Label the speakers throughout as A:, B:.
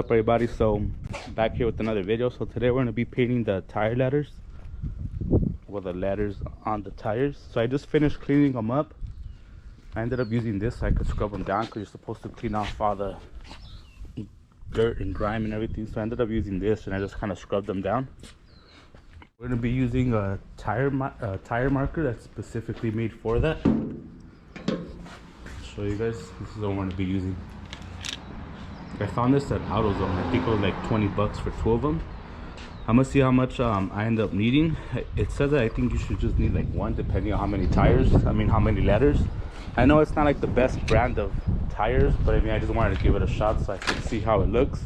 A: up, everybody? So back here with another video. So today we're going to be painting the tire letters, well, the letters on the tires. So I just finished cleaning them up. I ended up using this so I could scrub them down, because you're supposed to clean off all the dirt and grime and everything. So I ended up using this and I just kind of scrubbed them down. We're going to be using a tire marker that's specifically made for that. I'll show you guys. This is the one we're going to be using. I found this at AutoZone. I think it was like 20 bucks for 2 of them. I'm gonna see how much I end up needing. It says that I think you should just need like 1, depending on how many tires, how many letters. I know it's not like the best brand of tires, but I just wanted to give it a shot so I could see how it looks.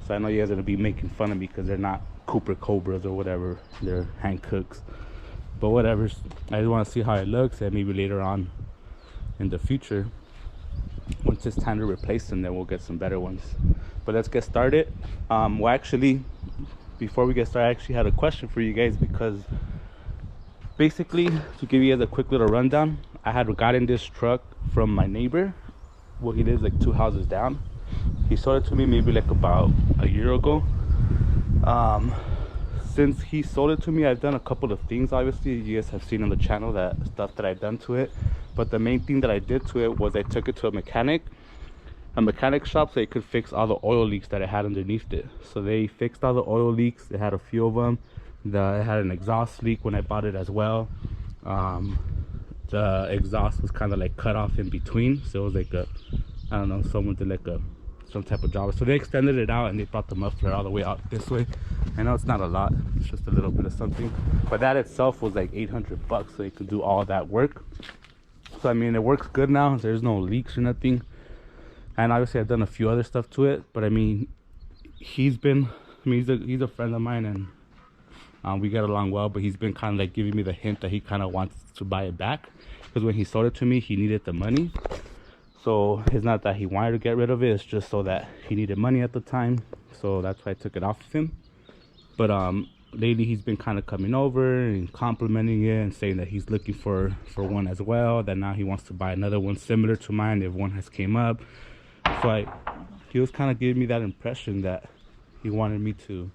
A: So I know you guys are gonna be making fun of me because they're not Cooper Cobras or whatever, they're Hancooks, but whatever. I just want to see how it looks, and maybe later on in the future, once it's time to replace them, then we'll get some better ones. But let's get started. Well, actually, before we get started, I actually had a question for you guys, because basically, to give you guys a quick little rundown, I had gotten this truck from my neighbor. Well, he lives like 2 houses down. He sold it to me maybe like about a year ago. Since he sold it to me, I've done a couple of things. Obviously, you guys have seen on the channel that stuff that I've done to it. But the main thing that I did to it was I took it to a mechanic shop, so they could fix all the oil leaks that it had underneath it. So they fixed all the oil leaks. They had a few of them. It had an exhaust leak when I bought it as well. The exhaust was kind of like cut off in between, so it was like I don't know, someone did like some type of job. So they extended it out and they brought the muffler all the way out this way. I know it's not a lot, it's just a little bit of something, but that itself was like 800 bucks, so you could do all that work. So it works good now. There's no leaks or nothing. And obviously I've done a few other stuff to it, but he's a friend of mine, and we get along well. But he's been kind of like giving me the hint that he kind of wants to buy it back, because when he sold it to me, he needed the money. So it's not that he wanted to get rid of it, it's just so that he needed money at the time. So that's why I took it off of him. But lately he's been kind of coming over and complimenting it and saying that he's looking for one as well, that now he wants to buy another one similar to mine if one has came up. So he was kind of giving me that impression that he wanted me to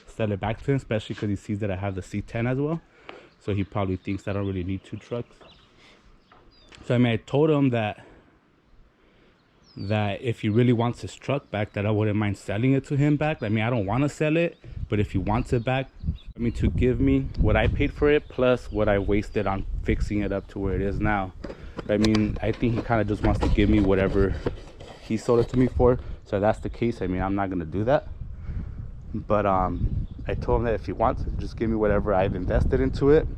A: sell it back to him, especially because he sees that I have the C10 as well. So he probably thinks I don't really need 2 trucks. So I told him that if he really wants his truck back, that I wouldn't mind selling it to him back. I don't want to sell it, but if he wants it back, to give me what I paid for it plus what I wasted on fixing it up to where it is now. I think he kind of just wants to give me whatever he sold it to me for. So if that's the case, I'm not gonna do that. But I told him that if he wants it, just give me whatever I've invested into it.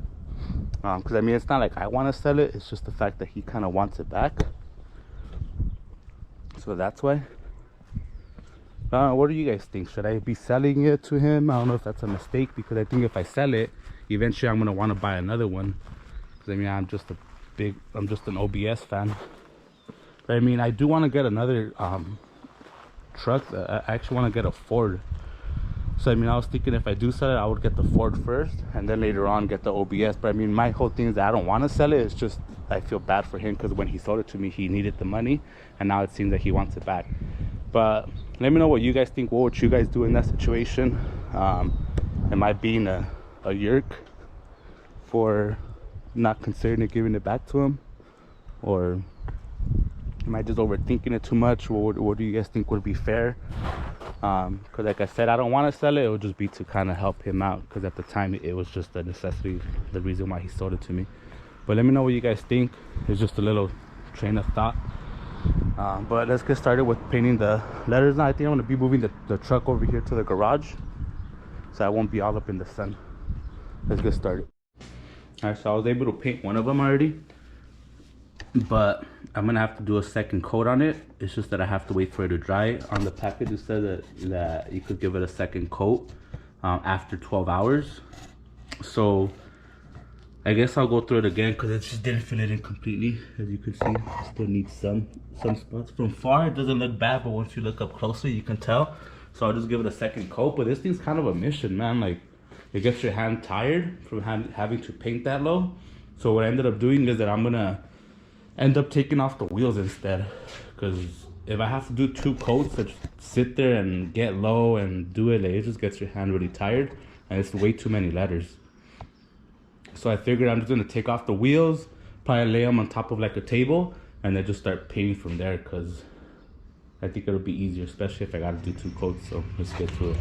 A: Because it's not like I want to sell it, it's just the fact that he kind of wants it back. So that's why. What do you guys think? Should I be selling it to him? I don't know if that's a mistake, because I think if I sell it, eventually I'm going to want to buy another one. Because I'm just an OBS fan. But I do want to get another truck. I actually want to get a Ford. So I was thinking if I do sell it, I would get the Ford first and then later on get the OBS. But my whole thing is that I don't want to sell it. It's just I feel bad for him, because when he sold it to me, he needed the money, and now it seems that he wants it back. But let me know what you guys think. What would you guys do in that situation? Am I being a yerk for not considering giving it back to him, or am I just overthinking it too much? What do you guys think would be fair? Because like I said, I don't want to sell it. It would just be to kind of help him out, because at the time it was just a necessity, the reason why he sold it to me. But let me know what you guys think. It's just a little train of thought. But let's get started with painting the letters now. I think I'm going to be moving the truck over here to the garage, so I won't be all up in the sun. Let's get started. Alright, so I was able to paint one of them already, but I'm gonna have to do a second coat on it. It's just that I have to wait for it to dry. On the package it said that you could give it a second coat after 12 hours. So I guess I'll go through it again, because it just didn't fill it in completely. As you can see, it still needs some spots. From far it doesn't look bad, but once you look up closer you can tell. So I'll just give it a second coat. But this thing's kind of a mission, man. Like, it gets your hand tired from having to paint that low. So what I ended up doing is that I'm gonna end up taking off the wheels instead, because if I have to do 2 coats, I just sit there and get low and do it, like, it just gets your hand really tired, and it's way too many letters. So I figured I'm just gonna take off the wheels, probably lay them on top of like a table, and then just start painting from there, because I think it'll be easier, especially if I gotta do 2 coats. So let's get to it.